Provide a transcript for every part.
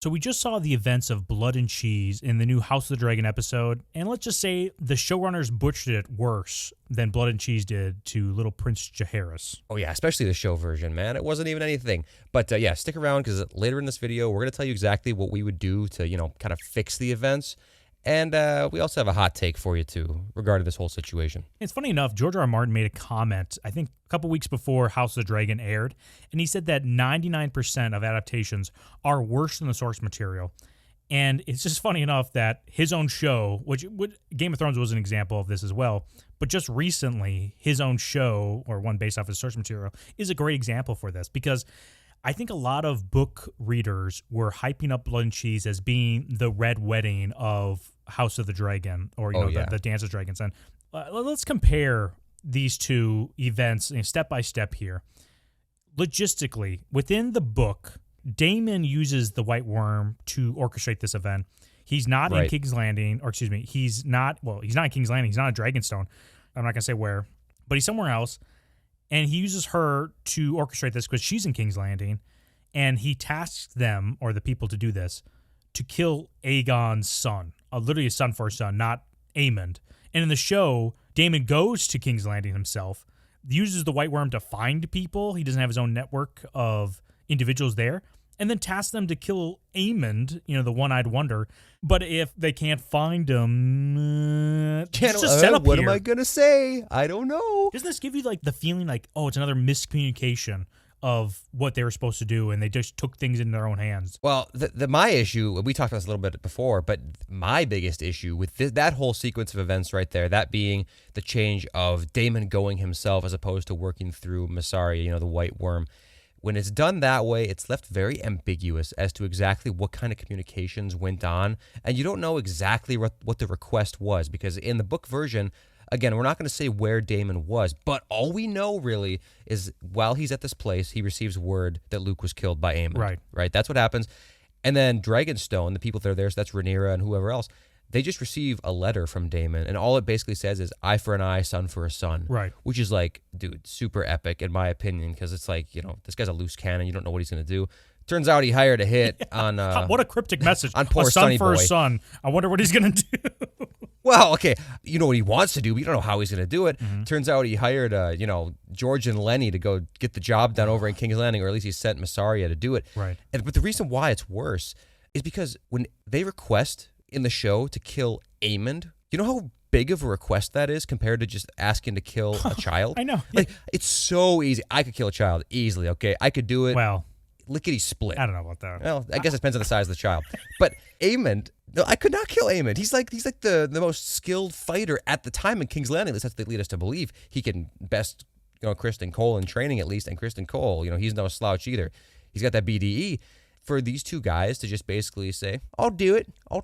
So we just saw the events of Blood and Cheese in the new House of the Dragon episode, and let's just say the showrunners butchered it worse than Blood and Cheese did to little Prince Jaehaerys. Oh yeah, especially the show version, man. It wasn't even anything. But yeah, stick around because later in this video, we're going to tell you exactly what we would do to, kind of fix the events. And we also have a hot take for you, too, regarding this whole situation. It's funny enough, George R. R. Martin made a comment, I think a couple weeks before House of the Dragon aired, and he said that 99% of adaptations are worse than the source material. And it's just funny enough that his own show, which Game of Thrones was an example of this as well, but just recently, his own show, or one based off his source material, is a great example for this, because I think a lot of book readers were hyping up Blood and Cheese as being the red wedding of House of the Dragon, or the Dance of Dragons. And let's compare these two events step by step here. Logistically, within the book, Daemon uses the White Worm to orchestrate this event. He's not in King's Landing, or excuse me, he's not in King's Landing. He's not in Dragonstone. I'm not going to say where, but he's somewhere else. And he uses her to orchestrate this because she's in King's Landing. And he tasks them, or the people to do this, to kill Aegon's son. Literally a son for a son, not Aemond. And in the show, Daemon goes to King's Landing himself, uses the White Worm to find people. He doesn't have his own network of individuals there. And then tasks them to kill Aemond, the one-eyed wonder. But if they can't find him, just set up what here. Am I going to say? I don't know. Doesn't this give you the feeling it's another miscommunication of what they were supposed to do, and they just took things in their own hands? Well, my issue, we talked about this a little bit before, but my biggest issue with that whole sequence of events right there, that being the change of Daemon going himself as opposed to working through Mysaria, the White Worm. When it's done that way, it's left very ambiguous as to exactly what kind of communications went on, and you don't know exactly what the request was, because in the book version, again, we're not going to say where Daemon was, but all we know really is while he's at this place, he receives word that Luke was killed by Aemond. Right? That's what happens. And then Dragonstone, the people that are there, so that's Rhaenyra and whoever else, they just receive a letter from Daemon, and all it basically says is eye for an eye, son for a son. Right. Which is dude, super epic in my opinion, because it's this guy's a loose cannon. You don't know what he's going to do. Turns out he hired a hit on... what a cryptic message. On poor a son Sonny for boy. A son. I wonder what he's going to do. Well, okay, you know what he wants to do, but you don't know how he's going to do it. Mm-hmm. Turns out he hired, George and Lenny to go get the job done over in King's Landing, or at least he sent Mysaria to do it. Right. But the reason why it's worse is because when they request in the show to kill Aemond, you know how big of a request that is compared to just asking to kill a child? I know. It's so easy. I could kill a child easily, okay? I could do it. Well, lickety split. I don't know about that. Well, I guess it depends on the size of the child. But Aemond, no, I could not kill Aemond. He's like the most skilled fighter at the time in King's Landing. That's what they lead us to believe. He can best, Kristen Cole in training at least, and Kristen Cole, he's no slouch either. He's got that BDE. For these two guys to just basically say, I'll do it. I'll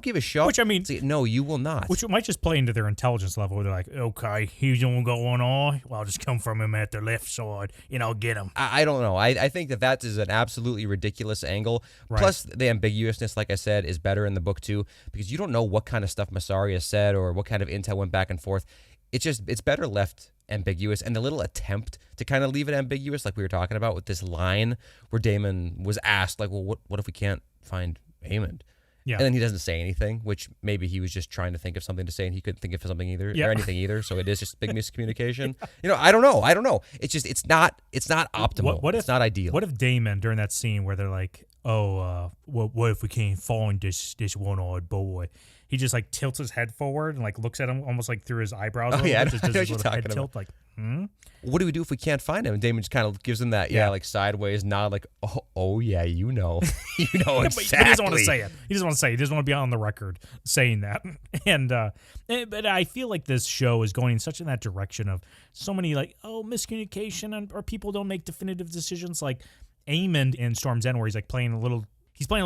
give a shot. Which, I mean... no, you will not. Which might just play into their intelligence level. Where they're like, okay, he's only got one eye. Well, I'll just come from him at the left side, and I'll get him. I don't know. I think that is an absolutely ridiculous angle. Right. Plus, the ambiguousness, like I said, is better in the book, too, because you don't know what kind of stuff Mysaria said or what kind of intel went back and forth. It's better left ambiguous, and the little attempt to kind of leave it ambiguous, like we were talking about with this line where Daemon was asked, well, what if we can't find Aemond? Yeah. And then he doesn't say anything, which maybe he was just trying to think of something to say and he couldn't think of something either, or anything either. So it is just big miscommunication. I don't know. It's not optimal. It's not ideal. What if Daemon, during that scene where they're like, what if we can't find this one-eyed boy? He just tilts his head forward and looks at him almost through his eyebrows. Oh yeah, just I does know his what you're little talking head about. tilt, What do we do if we can't find him? And Damon just kind of gives him that sideways nod, oh yeah, you know exactly. But he doesn't want to say it. He doesn't want to say it. He doesn't want to be on the record saying that. And but I feel like this show is going in that direction of so many miscommunication or people don't make definitive decisions. Like Aemond in Storm's End, where he's playing a little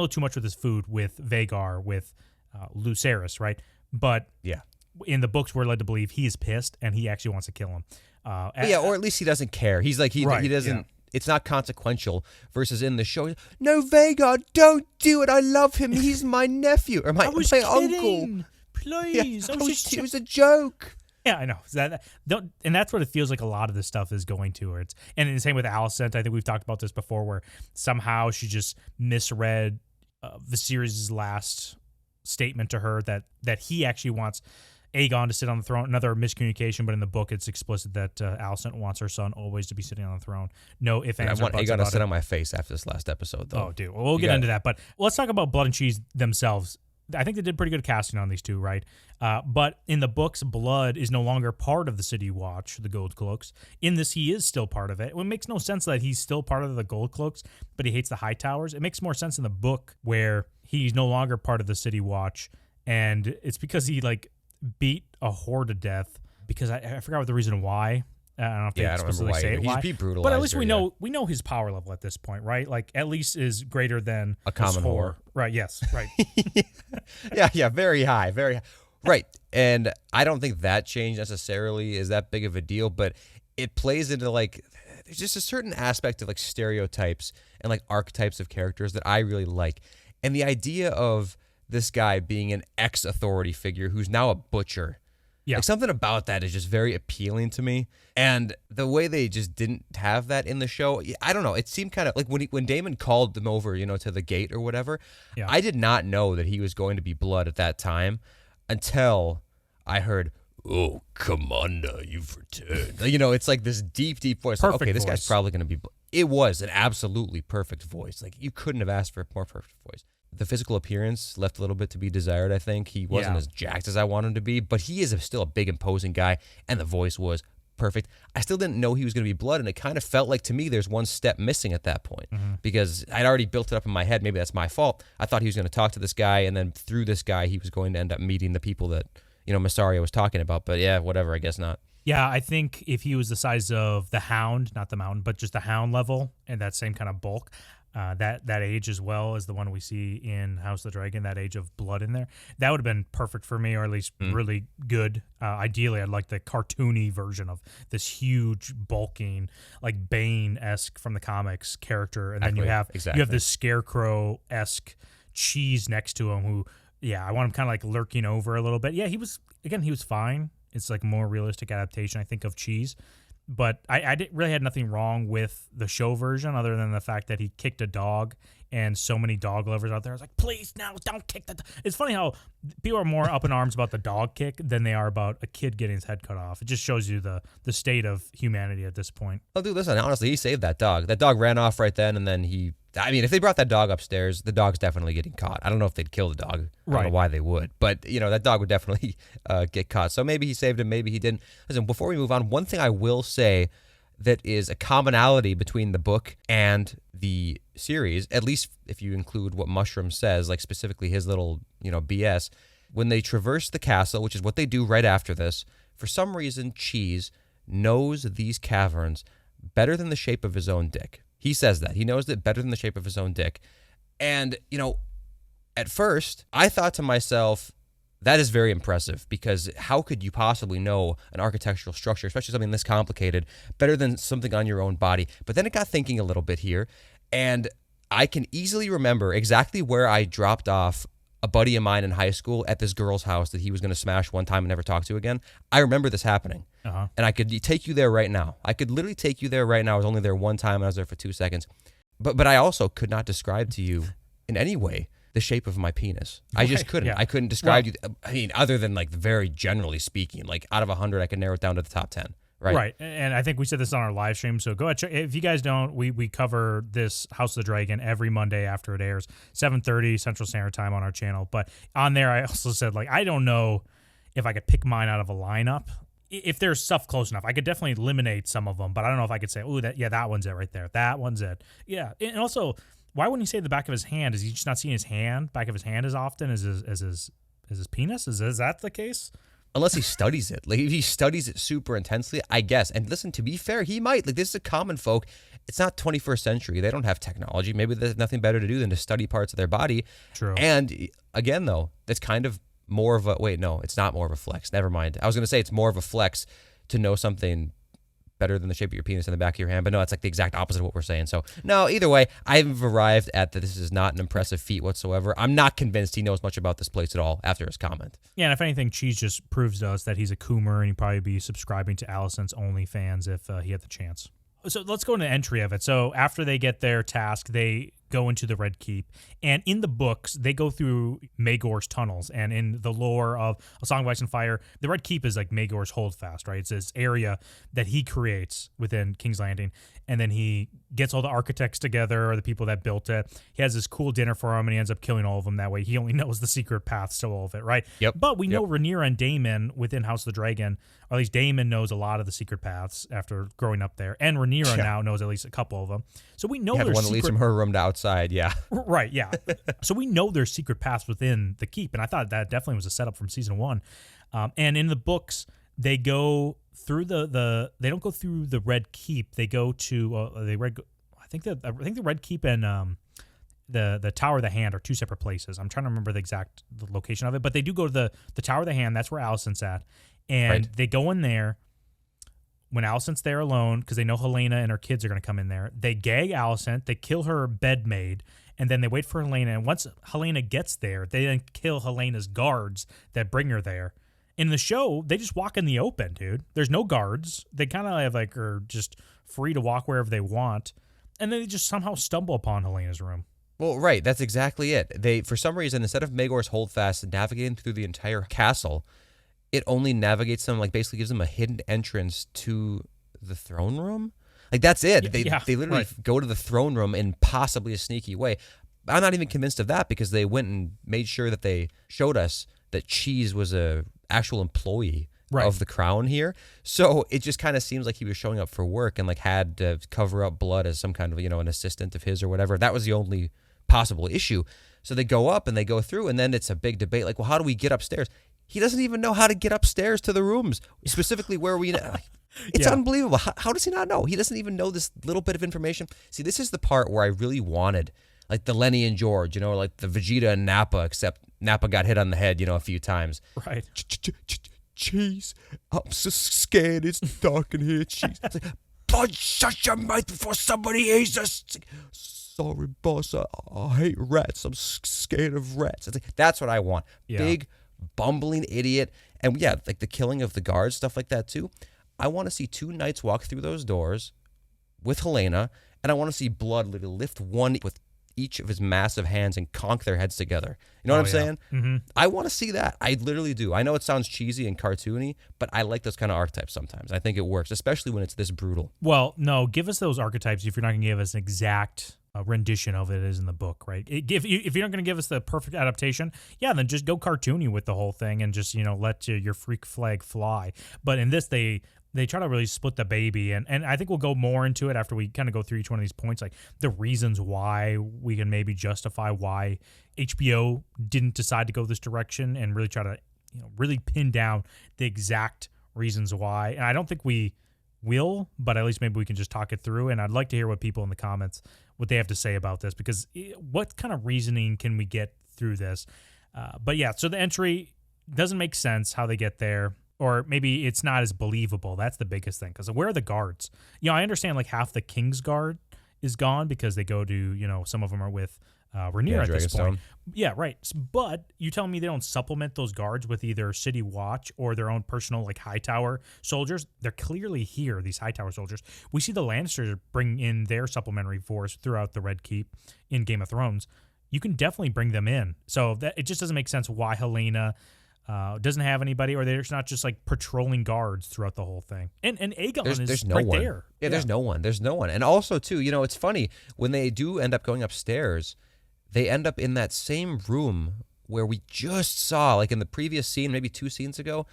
too much with his food with Vhagar, with Lucerys, right? But yeah, in the books, we're led to believe he is pissed and he actually wants to kill him. Or at least he doesn't care. He's he doesn't. Yeah. It's not consequential. Versus in the show, no, Vhagar, don't do it. I love him. He's my nephew or my uncle. Please, yeah, it was a joke. Yeah, I know. And that's what it feels like a lot of this stuff is going to. And the same with Alicent. I think we've talked about this before, where somehow she just misread Viserys' last statement to her that he actually wants Aegon to sit on the throne. Another miscommunication, but in the book it's explicit that Alicent wants her son always to be sitting on the throne. No ifs, ands, or buts. I want Aegon to sit on my face after this last episode, though. Oh, dude. Well, we'll get into that. But let's talk about Blood and Cheese themselves. I think they did pretty good casting on these two, right? But in the books, Blood is no longer part of the City Watch, the Gold Cloaks. In this, he is still part of it. It makes no sense that he's still part of the Gold Cloaks, but he hates the High Towers. It makes more sense in the book where he's no longer part of the City Watch, and it's because he beat a whore to death. Because I forgot what the reason why. I don't know if they explicitly say it why. He's brutalized. But at least we know his power level at this point, right? Like at least is greater than a common whore. Right, yes, right. yeah, very high, very high. Right. And I don't think that change necessarily is that big of a deal, but it plays into there's just a certain aspect of stereotypes and archetypes of characters that I really like. And the idea of this guy being an ex-authority figure who's now a butcher. Yeah. Something about that is just very appealing to me. And the way they just didn't have that in the show, I don't know. It seemed kind of like when Daemon called them over, to the gate or whatever, I did not know that he was going to be Blood at that time until I heard, "Oh, Commander, you've returned." It's like this deep, deep voice. Perfect this voice. Guy's probably going to be Blood. It was an absolutely perfect voice. You couldn't have asked for a more perfect voice. The physical appearance left a little bit to be desired, I think. He wasn't as jacked as I wanted him to be, but he is still a big, imposing guy, and the voice was perfect. I still didn't know he was going to be Blood, and it kind of felt like, to me, there's one step missing at that point, because I'd already built it up in my head. Maybe that's my fault. I thought he was going to talk to this guy, and then through this guy, he was going to end up meeting the people that, Mysaria was talking about, but yeah, whatever, I guess not. Yeah, I think if he was the size of the Hound, not the Mountain, but just the Hound level, and that same kind of bulk, that age as well as the one we see in House of the Dragon, that age of blood in there, that would have been perfect for me, or at least really good. Ideally, I'd like the cartoony version of this huge, bulking, like Bane-esque from the comics character, and then you have this Scarecrow-esque cheese next to him who, I want him kind of like lurking over a little bit. Yeah, he was fine. It's like more realistic adaptation, I think, of cheese. But I didn't really had nothing wrong with the show version other than the fact that he kicked a dog, and so many dog lovers out there. I was like, please, no, don't kick the dog. It's funny how people are more up in arms about the dog kick than they are about a kid getting his head cut off. It just shows you the state of humanity at this point. Oh, dude, listen, honestly, he saved that dog. That dog ran off right then, and then if they brought that dog upstairs, the dog's definitely getting caught. I don't know if they'd kill the dog. I don't know why they would. But, that dog would definitely get caught. So maybe he saved him, maybe he didn't. Listen, before we move on, one thing I will say that is a commonality between the book and the series, at least if you include what Mushroom says, like specifically his little, BS, when they traverse the castle, which is what they do right after this, for some reason, Cheese knows these caverns better than the shape of his own dick. He says that. He knows it better than the shape of his own dick. And, at first, I thought to myself, that is very impressive, because how could you possibly know an architectural structure, especially something this complicated, better than something on your own body? But then it got thinking a little bit here, and I can easily remember exactly where I dropped off a buddy of mine in high school at this girl's house that he was going to smash one time and never talk to again. I remember this happening. And I could take you there right now. I could literally take you there right now. I was only there one time, and I was there for 2 seconds. But I also could not describe to you in any way the shape of my penis. I just couldn't. I couldn't describe you. I mean, other than very generally speaking, out of 100, I could narrow it down to the top 10. Right. And I think we said this on our live stream, so go ahead. If you guys don't, we cover this House of the Dragon every Monday after it airs, 7:30 Central Standard Time on our channel. But on there, I also said, I don't know if I could pick mine out of a lineup. If there's stuff close enough, I could definitely eliminate some of them, but I don't know if I could say, that one's it right there. That one's it. Yeah. And also, why wouldn't he say the back of his hand? Is he just not seeing his hand, back of his hand as often as his penis? Is that the case? Unless he studies it. If he studies it super intensely, I guess. And listen, to be fair, he might. This is a common folk. It's not 21st century. They don't have technology. Maybe there's nothing better to do than to study parts of their body. True. And again, though, that's kind of more of a... Wait, no, it's not more of a flex. Never mind. I was going to say it's more of a flex to know something better than the shape of your penis in the back of your hand, but no, it's the exact opposite of what we're saying. So no, either way, I've arrived at that this is not an impressive feat whatsoever. I'm not convinced he knows much about this place at all after his comment. Yeah, and if anything, Cheese just proves to us that he's a coomer, and he'd probably be subscribing to Alicent's OnlyFans if he had the chance. So let's go into the entry of it. So after they get their task, they go into the Red Keep. And in the books, they go through Maegor's tunnels. And in the lore of A Song of Ice and Fire, the Red Keep is like Maegor's holdfast, right? It's this area that he creates within King's Landing. And then he gets all the architects together, or the people that built it. He has this cool dinner for them, and he ends up killing all of them that way. He only knows the secret paths to all of it, right? Yep. But we know Rhaenyra and Daemon within House of the Dragon, or at least Daemon knows a lot of the secret paths after growing up there. And Rhaenyra now knows at least a couple of them. So we know the there's one that leads from her room to outside, Right, yeah. So we know there's secret paths within the keep, and I thought that definitely was a setup from season 1. And in the books, they go through they don't go through the Red Keep. They go to I think the Red Keep and the Tower of the Hand are two separate places. I'm trying to remember the location of it, but they do go to the Tower of the Hand. That's where Alicent's at, and they go in there when Alicent's there alone because they know Helaena and her kids are going to come in there. They gag Alicent, they kill her bedmaid, and then they wait for Helaena. And once Helaena gets there, they then kill Helena's guards that bring her there. In the show, they just walk in the open, dude. There's no guards. They kind of are just free to walk wherever they want, and then they just somehow stumble upon Helena's room. Well, right. That's exactly it. They, for some reason, instead of Maegor's holdfast navigating through the entire castle, it only navigates them, basically gives them a hidden entrance to the throne room. That's it. They literally go to the throne room in possibly a sneaky way. I'm not even convinced of that because they went and made sure that they showed us that Cheese was a actual employee of the crown here. So it just kind of seems like he was showing up for work and had to cover up blood as some kind of, an assistant of his or whatever. That was the only possible issue. So they go up and they go through, and then it's a big debate. Well, how do we get upstairs? He doesn't even know how to get upstairs to the rooms, specifically where we... It's unbelievable. How does he not know? He doesn't even know this little bit of information. See, this is the part where I really wanted, the Lenny and George, the Vegeta and Nappa, except Nappa got hit on the head, a few times. Right. Cheese, I'm so scared. It's dark in here. Cheese. Boss, shut your mouth before somebody hears us. Sorry, boss. I hate rats. I'm scared of rats. That's what I want. Yeah. Big, bumbling idiot. And the killing of the guards, stuff like that too. I want to see 2 knights walk through those doors with Helaena, and I want to see Blood literally lift one with each of his massive hands and conk their heads together. You know what I'm saying? Mm-hmm. I want to see that. I literally do. I know it sounds cheesy and cartoony, but I like those kind of archetypes sometimes. I think it works, especially when it's this brutal. Well, no, give us those archetypes if you're not going to give us an exact rendition of it as in the book, right? If you're not going to give us the perfect adaptation, then just go cartoony with the whole thing and just, let your freak flag fly. But in this, they try to really split the baby, and I think we'll go more into it after we kind of go through each one of these points, the reasons why we can maybe justify why HBO didn't decide to go this direction and really try to, really pin down the exact reasons why. And I don't think we will, but at least maybe we can just talk it through. And I'd like to hear what people in the comments, what they have to say about this, because what kind of reasoning can we get through this? So the entry doesn't make sense how they get there. Or maybe it's not as believable. That's the biggest thing. Because where are the guards? I understand half the King's Guard is gone because they go to, some of them are with Rhaenyra at this point. Yeah, right. But you telling me they don't supplement those guards with either City Watch or their own personal Hightower soldiers? They're clearly here, these Hightower soldiers. We see the Lannisters bring in their supplementary force throughout the Red Keep in Game of Thrones. You can definitely bring them in. So it just doesn't make sense why Helaena doesn't have anybody, or they're not just patrolling guards throughout the whole thing. And Aegon is no right one there. Yeah, there's no one. There's no one. And also, too, it's funny, when they do end up going upstairs, they end up in that same room where we just saw, in the previous scene, maybe 2 scenes ago,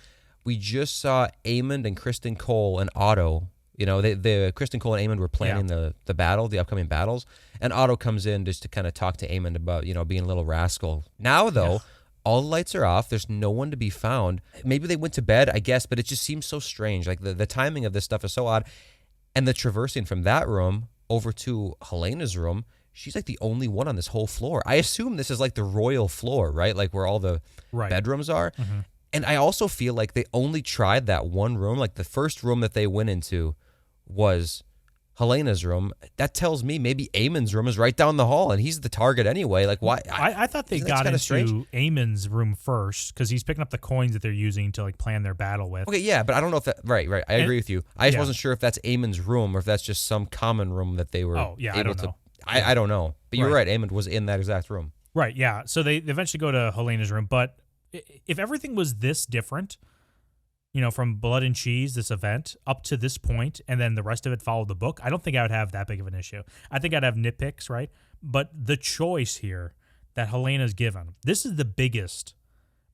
we just saw Aemond and Criston Cole and Otto. The Criston Cole and Aemond were planning the battle, the upcoming battles, and Otto comes in just to kind of talk to Aemond about, being a little rascal. Now, though... Yeah. All the lights are off. There's no one to be found. Maybe they went to bed, I guess, but it just seems so strange. The timing of this stuff is so odd. And the traversing from that room over to Helena's room, she's the only one on this whole floor. I assume this is the royal floor, right? Where all the bedrooms are. Mm-hmm. And I also feel they only tried that one room. The first room that they went into was Helena's room. That tells me maybe Aemon's room is right down the hall, and he's the target anyway. Why? I thought they got into strange. Aemon's room first because he's picking up the coins that they're using to plan their battle with. Okay, yeah, but I don't know if that. Right. I agree with you. I just wasn't sure if that's Aemon's room or if that's just some common room that they were. Oh yeah, I don't know. I don't know. But you're right. Aemond was in that exact room. Right, yeah. So they eventually go to Helena's room. But if everything was this different, from Blood and Cheese, this event, up to this point, and then the rest of it followed the book, I don't think I would have that big of an issue. I think I'd have nitpicks, right? But the choice here that Helena's given, this is the biggest,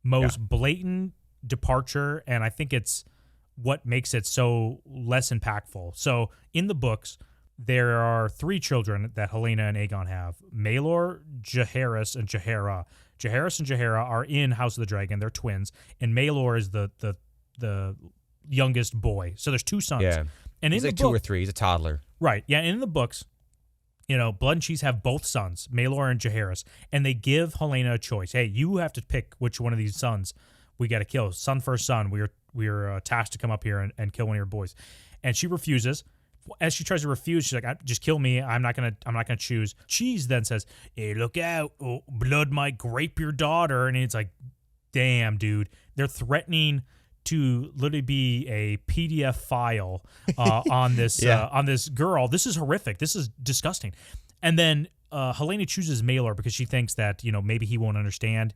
most blatant departure, and I think it's what makes it so less impactful. So in the books, there are 3 children that Helaena and Aegon have: Maelor, Jaehaerys, and Jaehaera. Jaehaerys and Jaehaera are in House of the Dragon. They're twins, and Maelor is the youngest boy. So there's 2 sons. Yeah. And He's in like the book, 2 or 3. He's a toddler. Right. Yeah. In the books, Blood and Cheese have both sons, Maelor and Jaehaerys, and they give Helaena a choice. Hey, you have to pick which one of these sons we got to kill. Son first son. We're tasked to come up here and kill one of your boys. And she refuses. As she tries to refuse, she's like, "Just kill me. I'm not gonna choose." Cheese then says, "Hey, look out! Oh, blood might grape your daughter." And it's like, damn, dude, they're threatening to literally be a PDF file on this on this girl. This is horrific. This is disgusting. And then Helaena chooses Maelor because she thinks that maybe he won't understand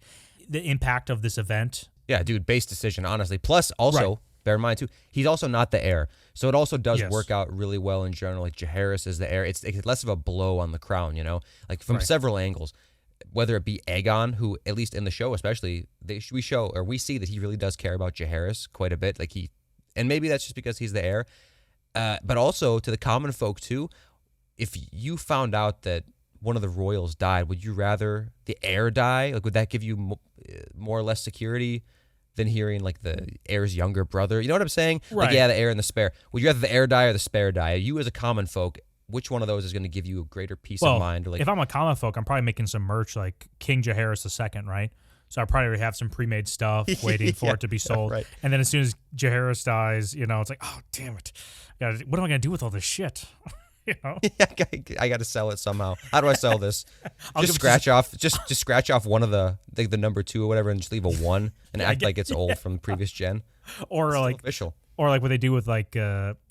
the impact of this event. Yeah, dude, base decision, honestly. Plus, also, bear in mind, too, he's also not the heir. So it also does work out really well in general. Like, Jaehaerys is the heir. It's less of a blow on the crown, Like, from several angles. Whether it be Aegon, who, at least in the show especially, we see that he really does care about Jaehaerys quite a bit. Like, and maybe that's just because he's the heir. But also, to the common folk, too, if you found out that one of the royals died, would you rather the heir die? Like, would that give you more or less security than hearing like the heir's younger brother? You know what I'm saying? Right. Like, yeah, the heir and the spare. Would you rather the heir die or the spare die? You as a common folk, which one of those is going to give you a greater peace of mind? Like, if I'm a common folk, I'm probably making some merch like King Jaehaerys II, right? So I probably already have some pre-made stuff waiting for it to be sold. Right. And then as soon as Jaehaerys dies, it's like, oh, damn it. What am I going to do with all this shit? I got to sell it somehow. How do I sell this? Just scratch off one of the number 2 or whatever, and just leave a 1 and act like it's old from the previous gen. Or it's like official. Or like what they do with like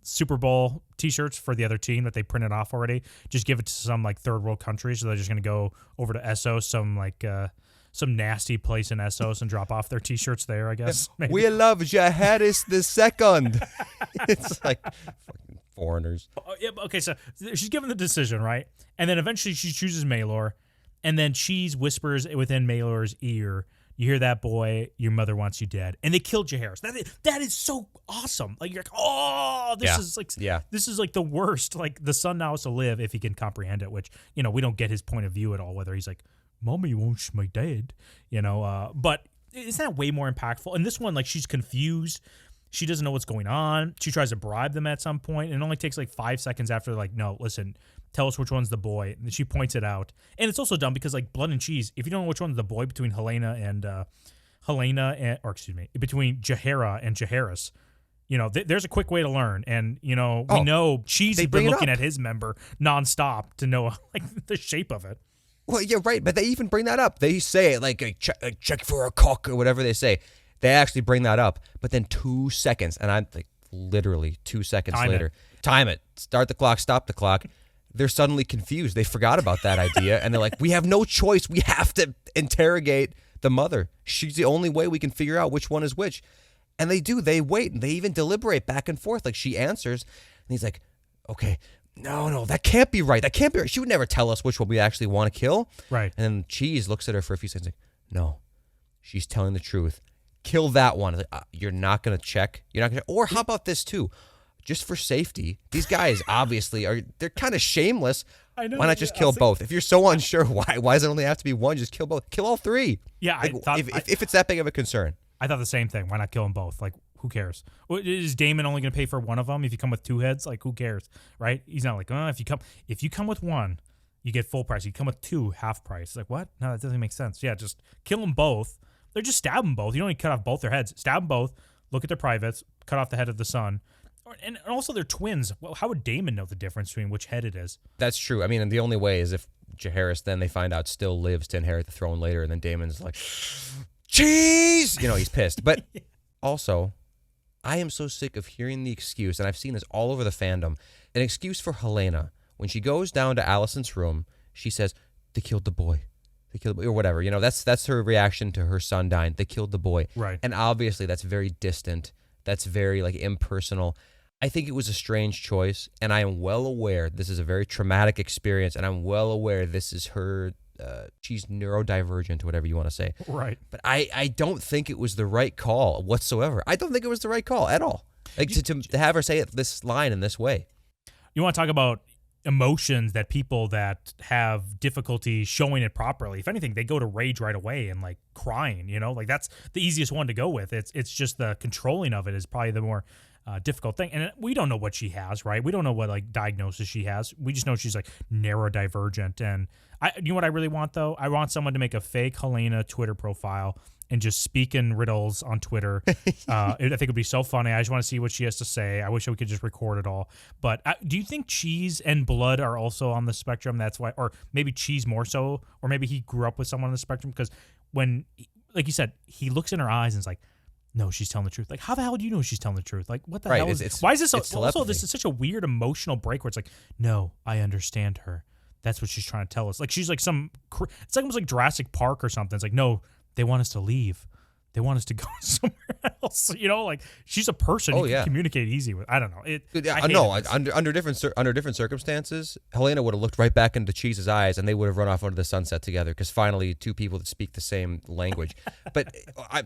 Super Bowl T-shirts for the other team that they printed off already. Just give it to some like third world country, so they're just gonna go over to Essos, some nasty place in Essos, and drop off their T-shirts there. I guess. Maybe. We love Jaehaerys II. It's like fucking foreigners. Okay, so she's given the decision, right? And then eventually she chooses Maelor, and then Cheese whispers within Maelor's ear, "You hear that, boy? Your mother wants you dead." And they kill Jaehaerys. That is so awesome. Like, you're like, oh, this is like the worst. Like, the son now has to live if he can comprehend it, which, we don't get his point of view at all, whether he's like, "Mommy wants my dad," but isn't that way more impactful? And this one, like, she's confused. She doesn't know what's going on. She tries to bribe them at some point, and it only takes like 5 seconds after, like, "No, listen, tell us which one's the boy." And she points it out. And it's also dumb because, like, Blood and Cheese, if you don't know which one's the boy between between Jaehaera and Jaehaerys, there's a quick way to learn. And, we know Cheese has been looking at his member nonstop to know, like, the shape of it. Well, yeah, right. But they even bring that up. They say it like check for a cock or whatever they say. They actually bring that up. But then 2 seconds, and I'm like, literally 2 seconds later, time it, start the clock, stop the clock. They're suddenly confused. They forgot about that idea, and they're like, we have no choice. We have to interrogate the mother. She's the only way we can figure out which one is which. And they do. They wait, and they even deliberate back and forth. Like, she answers, and he's like, okay, no, that can't be right. That can't be right. She would never tell us which one we actually want to kill. Right. And then Cheese looks at her for a few seconds like, no, she's telling the truth. Kill that one. Like, you're not going to check? You're not going to? Or how about this, too? Just for safety, these guys obviously they're kind of shameless. I know. Why not just kill both? If you're so unsure, why does it only have to be one? Just kill both. Kill all 3. Yeah, like, if it's that big of a concern. I thought the same thing. Why not kill them both? Like, who cares? Is Daemon only going to pay for one of them? If you come with 2 heads, like, who cares, right? He's not like, if you come with 1, you get full price. You come with 2, half price. It's like, what? No, that doesn't make sense. Yeah, just kill them both. They're just stab them both. You don't need to cut off both their heads. Stab them both. Look at their privates. Cut off the head of the son. And also they're twins. Well, how would Daemon know the difference between which head it is? That's true. I mean, and the only way is if Jaehaerys then they find out still lives to inherit the throne later, and then Daemon's like, Cheese! He's pissed. But also, I am so sick of hearing the excuse, and I've seen this all over the fandom, an excuse for Helaena. When she goes down to Alicent's room, she says, they killed the boy. They killed the boy, or whatever. That's her reaction to her son dying. They killed the boy. Right. And obviously that's very distant. That's very like impersonal. I think it was a strange choice, and I am well aware this is a very traumatic experience, and I'm well aware this is her. She's neurodivergent, whatever you want to say. Right. But I don't think it was the right call whatsoever. I don't think it was the right call at all. Like to have her say this line in this way. You want to talk about emotions that people that have difficulty showing it properly, if anything, they go to rage right away and like crying, like that's the easiest one to go with. It's just the controlling of it is probably the more difficult thing. And we don't know what she has, right? We don't know what like diagnosis she has. We just know she's like neurodivergent. And you know what I really want though? I want someone to make a fake Helaena Twitter profile and just speak in riddles on Twitter. I think it'd be so funny. I just want to see what she has to say. I wish we could just record it all. But do you think cheese and blood are also on the spectrum? That's why, or maybe cheese more so, or maybe he grew up with someone on the spectrum? Because when, like you said, he looks in her eyes and is like, no, she's telling the truth. Like, how the hell do you know she's telling the truth? Like, what the hell is why is this? Also, this is such a weird emotional break where it's like, no, I understand her. That's what she's trying to tell us. Like, she's like it's like almost like Jurassic Park or something. It's like, no, they want us to leave. They want us to go somewhere else. Like she's a person you can communicate easy with. I don't know. Under different circumstances, Helaena would have looked right back into Cheese's eyes, and they would have run off into the sunset together. Because finally, two people that speak the same language. But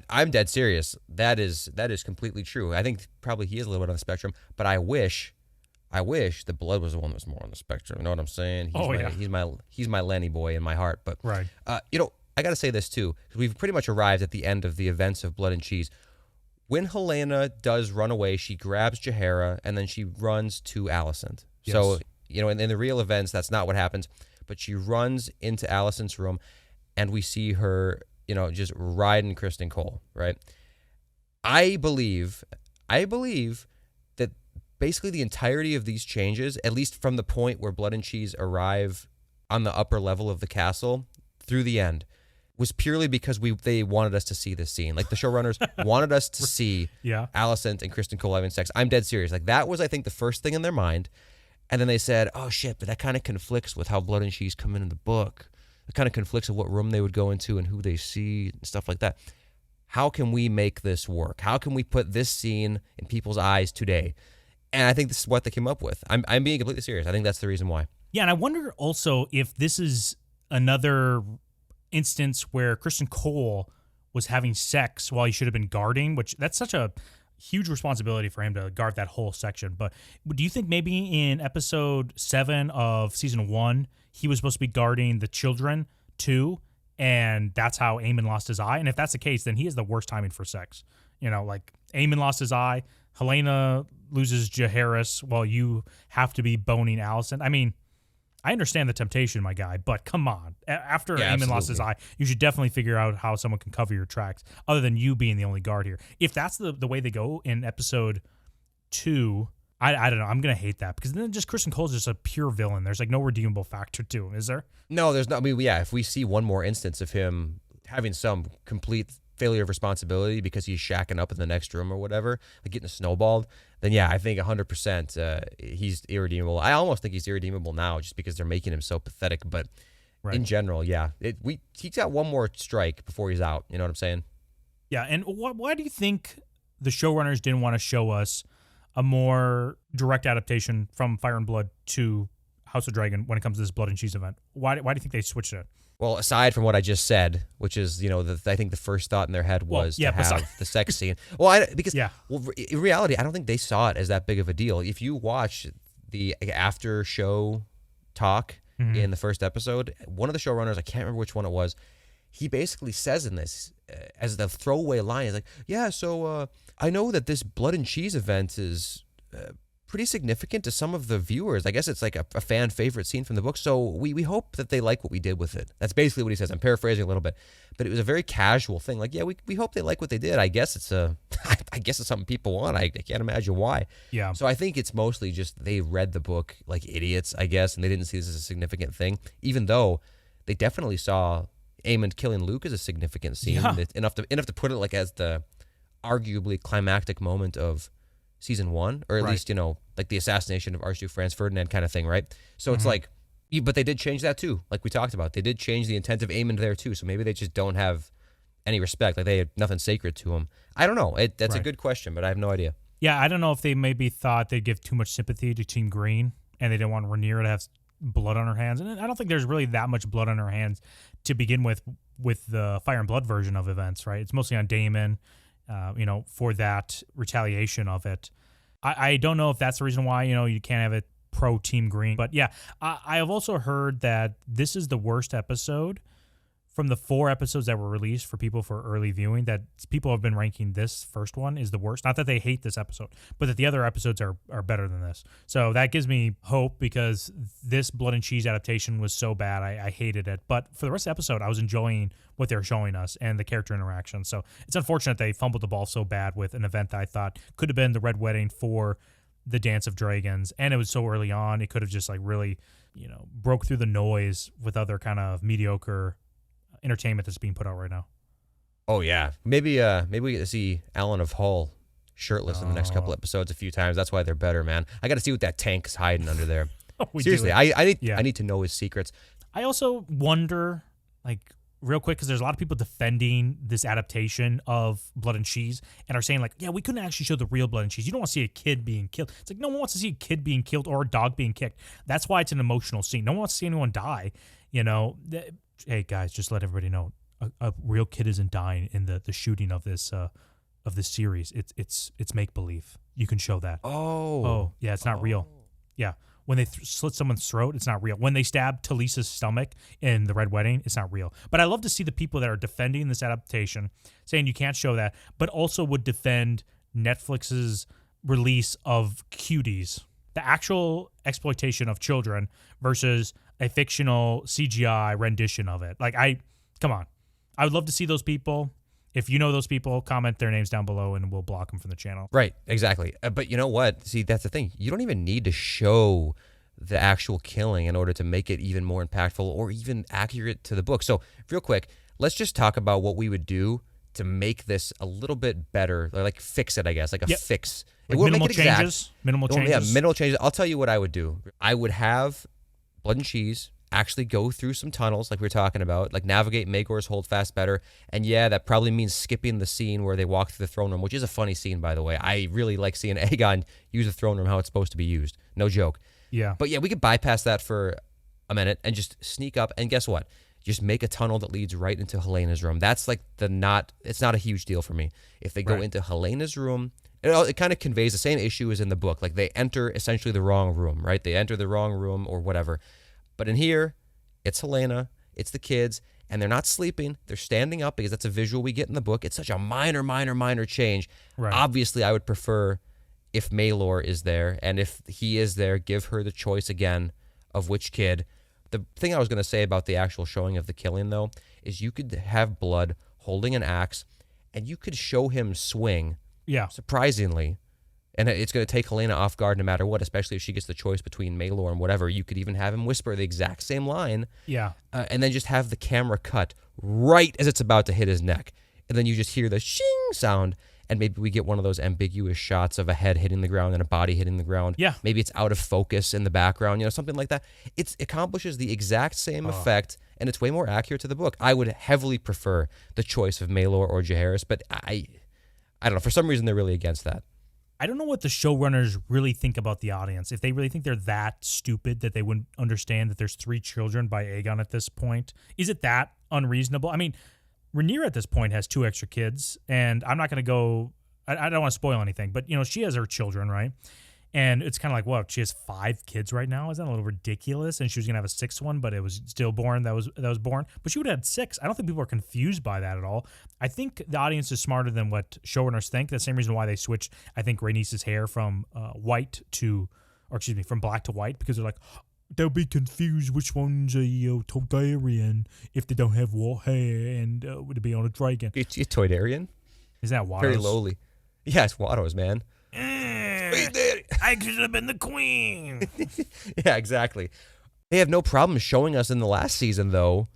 I'm dead serious. That is completely true. I think probably he is a little bit on the spectrum. But I wish the blood was the one that was more on the spectrum. You know what I'm saying? He's my Lenny boy in my heart. But right. I got to say this too, because we've pretty much arrived at the end of the events of Blood and Cheese. When Helaena does run away, she grabs Jaehaera and then she runs to Alicent. Yes. So, in the real events, that's not what happens. But she runs into Alicent's room and we see her, just riding Criston Cole, right? I believe that basically the entirety of these changes, at least from the point where Blood and Cheese arrive on the upper level of the castle through the end, was purely because they wanted us to see this scene. Like the showrunners wanted us to see Alicent and Criston Cole having sex. I'm dead serious. Like that was, I think, the first thing in their mind. And then they said, oh shit, but that kind of conflicts with how Blood and Cheese come in the book. It kind of conflicts with what room they would go into and who they see and stuff like that. How can we make this work? How can we put this scene in people's eyes today? And I think this is what they came up with. I'm being completely serious. I think that's the reason why. Yeah, and I wonder also if this is another instance where Criston Cole was having sex while he should have been guarding, which that's such a huge responsibility for him to guard that whole section. But do you think maybe in episode 7 of season 1, he was supposed to be guarding the children too, and that's how Aemon lost his eye? And if that's the case, then he has the worst timing for sex. Like Aemon lost his eye, Helaena loses Jaehaerys while you have to be boning Alicent. I mean, I understand the temptation, my guy, but come on. After Aemon lost his eye, you should definitely figure out how someone can cover your tracks other than you being the only guard here. If that's the way they go in episode 2, I don't know. I'm going to hate that because then just Criston Cole's just a pure villain. There's like no redeemable factor to him, is there? No, there's not. I mean, if we see one more instance of him having some complete failure of responsibility because he's shacking up in the next room or whatever, like getting snowballed, then I think 100% he's irredeemable. I almost think he's irredeemable now just because they're making him so pathetic. But in general, he's got one more strike before he's out. You know what I'm saying? Yeah, and why do you think the showrunners didn't want to show us a more direct adaptation from Fire and Blood to House of Dragon when it comes to this Blood and Cheese event? Why do you think they switched it? Well, aside from what I just said, which is, I think the first thought in their head was to have the sex scene. Well, in reality, I don't think they saw it as that big of a deal. If you watch the after show talk in the first episode, one of the showrunners, I can't remember which one it was, he basically says in this, as the throwaway line, is like, so I know that this Blood and Cheese event is pretty significant to some of the viewers. I guess it's like a fan favorite scene from the book. So we hope that they like what we did with it. That's basically what he says. I'm paraphrasing a little bit, but it was a very casual thing. Like, we hope they like what they did. I guess it's something people want. I can't imagine why. Yeah. So I think it's mostly just they read the book like idiots, I guess, and they didn't see this as a significant thing, even though they definitely saw Aemon killing Luke as a significant scene. Yeah. Enough to put it like as the arguably climactic moment of season 1, or at least, like the assassination of Archduke Franz Ferdinand kind of thing, right? So it's like, But they did change that too, like we talked about. They did change the intent of Aemon there too, so maybe they just don't have any respect. Like they had nothing sacred to him. I don't know. That's a good question, but I have no idea. Yeah, I don't know if they maybe thought they'd give too much sympathy to Team Green, and they didn't want Rhaenyra to have blood on her hands. And I don't think there's really that much blood on her hands to begin with the Fire and Blood version of events, right? It's mostly on Daemon, for that retaliation of it. I don't know if that's the reason why, you can't have it pro Team Green. But yeah, I have also heard that this is the worst episode from the 4 episodes that were released for people for early viewing, that people have been ranking this first one is the worst. Not that they hate this episode, but that the other episodes are better than this. So that gives me hope, because this Blood and Cheese adaptation was so bad. I hated it. But for the rest of the episode, I was enjoying what they're showing us and the character interaction. So it's unfortunate they fumbled the ball so bad with an event that I thought could have been the Red Wedding for the Dance of Dragons. And it was so early on, it could have just really, broke through the noise with other kind of mediocre entertainment that's being put out right now. Oh yeah, maybe we get to see Alan of Hull shirtless in the next couple episodes a few times. That's why they're better, man. I got to see what that tank's hiding under there. Seriously, I need to know his secrets. I also wonder, real quick, because there's a lot of people defending this adaptation of Blood and Cheese and are saying yeah, we couldn't actually show the real Blood and Cheese. You don't want to see a kid being killed. It's no one wants to see a kid being killed or a dog being kicked. That's why it's an emotional scene. No one wants to see anyone die. Hey guys, just let everybody know, a real kid isn't dying in the shooting of this series. It's make believe. You can show that. Oh yeah, it's not real. Yeah, when they slit someone's throat, it's not real. When they stab Talisa's stomach in the Red Wedding, it's not real. But I love to see the people that are defending this adaptation saying you can't show that, but also would defend Netflix's release of Cuties, the actual exploitation of children versus a fictional CGI rendition of it. Come on. I would love to see those people. If you know those people, comment their names down below and we'll block them from the channel. Right, exactly. But you know what? See, that's the thing. You don't even need to show the actual killing in order to make it even more impactful or even accurate to the book. So real quick, let's just talk about what we would do to make this a little bit better, or fix it, I guess, a fix. It won't minimal make it exact. Changes. Minimal changes. Yeah, minimal changes. I'll tell you what I would do. I would have Blood and Cheese actually go through some tunnels like we were talking about, navigate Maegor's Holdfast better. And yeah, that probably means skipping the scene where they walk through the throne room, which is a funny scene, by the way. I really like seeing Aegon use the throne room how it's supposed to be used. No joke. Yeah. But yeah, we could bypass that for a minute and just sneak up. And guess what? Just make a tunnel that leads right into Helena's room. That's it's not a huge deal for me. If they go into Helena's room, it kind of conveys the same issue as in the book. They enter essentially the wrong room, right? They enter the wrong room or whatever. But in here, it's Helaena, it's the kids, and they're not sleeping. They're standing up because that's a visual we get in the book. It's such a minor change. Right. Obviously, I would prefer if Maelor is there, and if he is there, give her the choice again of which kid. The thing I was going to say about the actual showing of the killing, though, is you could have Blood holding an axe, and you could show him swing. Yeah. Surprisingly. And it's going to take Helaena off guard no matter what, especially if she gets the choice between Maelor and whatever. You could even have him whisper the exact same line. Yeah. And then just have the camera cut right as it's about to hit his neck. And then you just hear the shing sound. And maybe we get one of those ambiguous shots of a head hitting the ground and a body hitting the ground. Yeah. Maybe it's out of focus in the background, something like that. It accomplishes the exact same effect, and it's way more accurate to the book. I would heavily prefer the choice of Maelor or Jaehaerys, but I don't know. For some reason, they're really against that. I don't know what the showrunners really think about the audience. If they really think they're that stupid that they wouldn't understand that there's 3 children by Aegon at this point. Is it that unreasonable? I mean, Rhaenyra at this point has 2 extra kids, and I'm not going to go... I don't want to spoil anything, but, she has her children, right? And it's kind of what? She has 5 kids right now? Is that a little ridiculous? And she was going to have a 6th one, but it was stillborn that was born. But she would have had 6. I don't think people are confused by that at all. I think the audience is smarter than what showrunners think. That's the same reason why they switched, I think, Rhaenys's hair from from black to white, because they're they'll be confused which one's a Targaryen if they don't have white hair and would be on a dragon. It's Targaryen? Is that Watto's? Very lowly. Yeah, it's Watto's, man. I could have been the queen. Yeah, exactly. They have no problem showing us in the last season, though,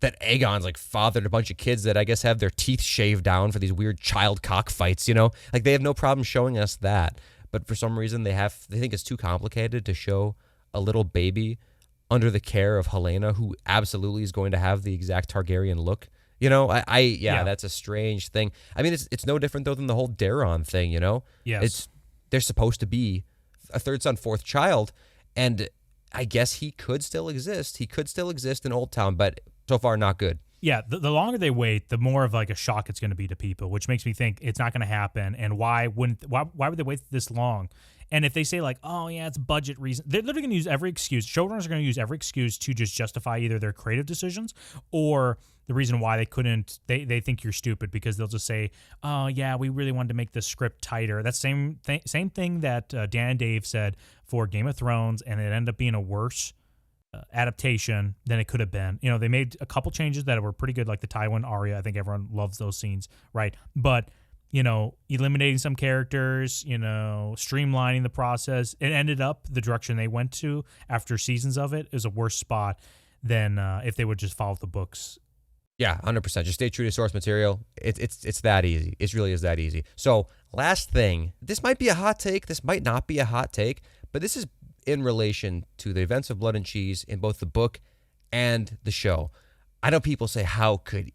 that Aegon's fathered a bunch of kids that I guess have their teeth shaved down for these weird child cockfights, They have no problem showing us that. But for some reason, they think it's too complicated to show a little baby under the care of Helaena, who absolutely is going to have the exact Targaryen look. You know, yeah, that's a strange thing. I mean, it's no different though than the whole Daeron thing. You know, Yes. they're supposed to be a third son, fourth child, and I guess he could still exist. He could still exist in Old Town, but so far not good. Yeah, the longer they wait, the more of like a shock it's going to be to people, which makes me think it's not going to happen. And why would they wait this long? And if they say like, oh yeah, it's budget reason, they're literally going to use every excuse. Showrunners are going to use every excuse to just justify either their creative decisions or the reason why they couldn't. They think you're stupid because they'll just say, oh yeah, we really wanted to make the script tighter. That's same thing that Dan and Dave said for Game of Thrones, and it ended up being a worse adaptation than it could have been. You know, they made a couple changes that were pretty good, like the Tywin Arya. I think everyone loves those scenes, right? But you know, eliminating some characters, you know, streamlining the process. It ended up the direction they went to after seasons of it is a worse spot than if they would just follow the books. Yeah, 100%. Just stay true to source material. It's that easy. It really is that easy. So last thing, this might be a hot take. This might not be a hot take, but this is in relation to the events of Blood and Cheese in both the book and the show. I know people say, how could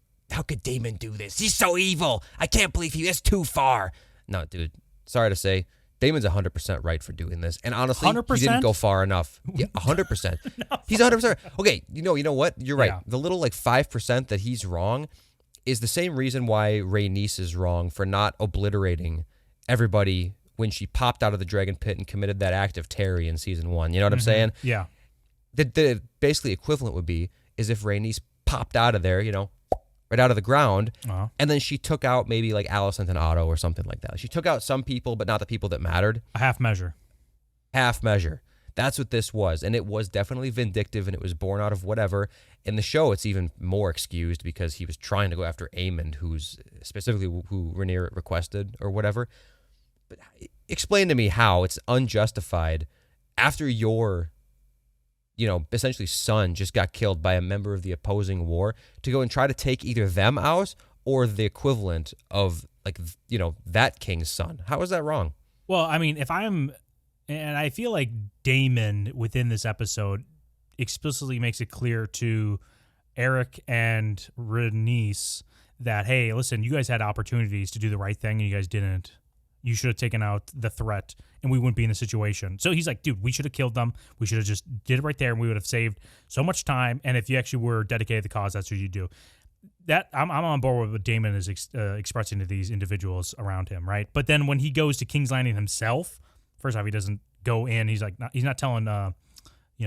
Daemon do this? He's so evil. I can't believe he is too far. No, dude. Sorry to say, Daemon's 100% right for doing this. And honestly, 100%? he didn't go far enough. Yeah, 100%. He's 100%. Okay, you know what? You're right. Yeah. The little like 5% that he's wrong is the same reason why Rhaenys is wrong for not obliterating everybody when she popped out of the dragon pit and committed that act of Terry in season 1. You know what I'm saying? Yeah. The basically equivalent would be is if Rhaenys popped out of there, you know, right out of the ground, and then she took out maybe like Alicent and Otto or something like that. She took out some people, but not the people that mattered. A half measure. Half measure. That's what this was, and it was definitely vindictive, and it was born out of whatever. In the show, it's even more excused because he was trying to go after Aemond, who's specifically who Rhaenyra requested or whatever. But explain to me how it's unjustified after your, you know, essentially son just got killed by a member of the opposing war to go and try to take either them out or the equivalent of, like, you know, that king's son. How is that wrong? Well, I mean, and I feel like Daemon within this episode explicitly makes it clear to Eric and Rhaenys that, hey, listen, you guys had opportunities to do the right thing and you guys didn't. You should have taken out the threat and we wouldn't be in the situation. So he's like, dude, we should have killed them. We should have just did it right there and we would have saved so much time. And if you actually were dedicated to the cause, that's what you do. That I'm on board with what Daemon is expressing to these individuals around him, right? But then when he goes to King's Landing himself, first off, he doesn't go in. He's like, he's not telling,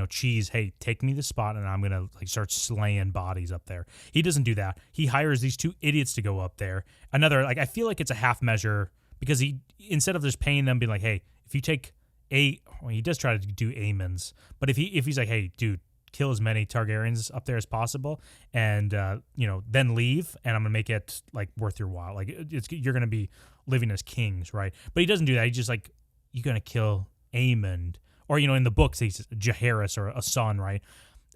Cheese, hey, take me to the spot and I'm going to like start slaying bodies up there. He doesn't do that. He hires these two idiots to go up there. Another, like, I feel like it's a half measure because he, instead of just paying them, being like, hey, if you take he does try to do Aemond's, but if he's like, hey, dude, kill as many Targaryens up there as possible and, then leave and I'm going to make it like worth your while. Like you're going to be living as kings, right? But he doesn't do that. He's just like, you're going to kill Aemond. Or, in the books, he's Jaehaerys or a son, right?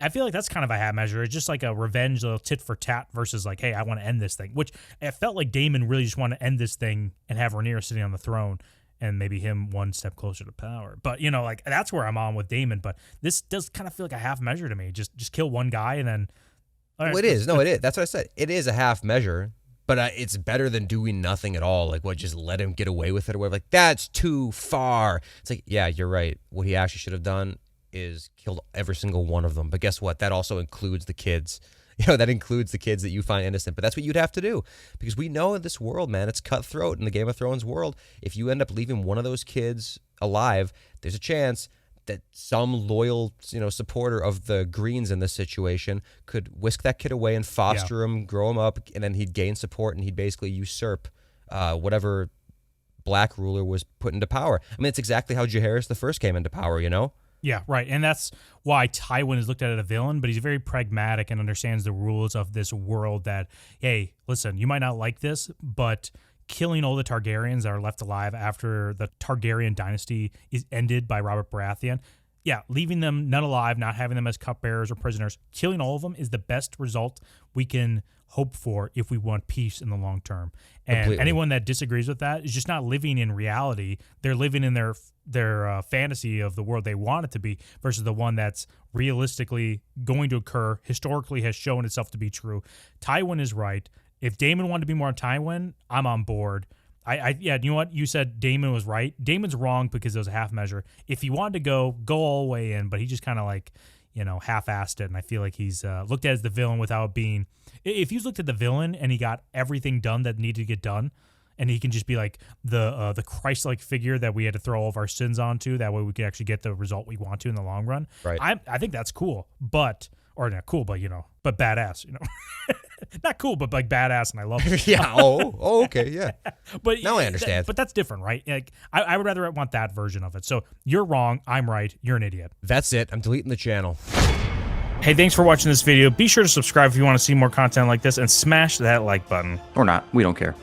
I feel like that's kind of a half measure. It's just like a revenge, little tit for tat versus like, hey, I want to end this thing. Which it felt like Daemon really just wanted to end this thing and have Rhaenyra sitting on the throne and maybe him one step closer to power. But, like that's where I'm on with Daemon. But this does kind of feel like a half measure to me. Just kill one guy and then... Well, it is. No, it is. That's what I said. It is a half measure. But it's better than doing nothing at all. Like, just let him get away with it or whatever. Like, that's too far. It's like, yeah, you're right. What he actually should have done is killed every single one of them. But guess what? That also includes the kids. That includes the kids that you find innocent. But that's what you'd have to do. Because we know in this world, man, it's cutthroat in the Game of Thrones world. If you end up leaving one of those kids alive, there's a chance that some loyal, supporter of the Greens in this situation could whisk that kid away and foster him, grow him up, and then he'd gain support and he'd basically usurp whatever black ruler was put into power. I mean, it's exactly how Jaehaerys the First came into power, Yeah, right. And that's why Tywin is looked at as a villain, but he's very pragmatic and understands the rules of this world that, hey, listen, you might not like this, but killing all the Targaryens that are left alive after the Targaryen dynasty is ended by Robert Baratheon, yeah, leaving them none alive, not having them as cupbearers or prisoners, killing all of them is the best result we can hope for if we want peace in the long term. And Completely. anyone that disagrees with that is just not living in reality. They're living in their fantasy of the world they want it to be versus the one that's realistically going to occur, historically has shown itself to be true. Tywin is right. If Daemon wanted to be more on Tywin, I'm on board. Yeah, you know what? You said Daemon was right. Daemon's wrong because it was a half measure. If he wanted to go all the way in, but he just kind of like, half-assed it, and I feel like he's looked at as the villain without being. If he's looked at the villain and he got everything done that needed to get done, and he can just be like the Christ-like figure that we had to throw all of our sins onto, that way we could actually get the result we want to in the long run. Right. I think that's cool, but but badass, not cool, but like badass, and I love it. Yeah. Oh, okay. Yeah. But Now I understand. But that's different, right? Like I would rather want that version of it. So you're wrong, I'm right, you're an idiot. That's it. I'm deleting the channel. Hey, thanks for watching this video. Be sure to subscribe if you want to see more content like this, and smash that like button. Or not. We don't care.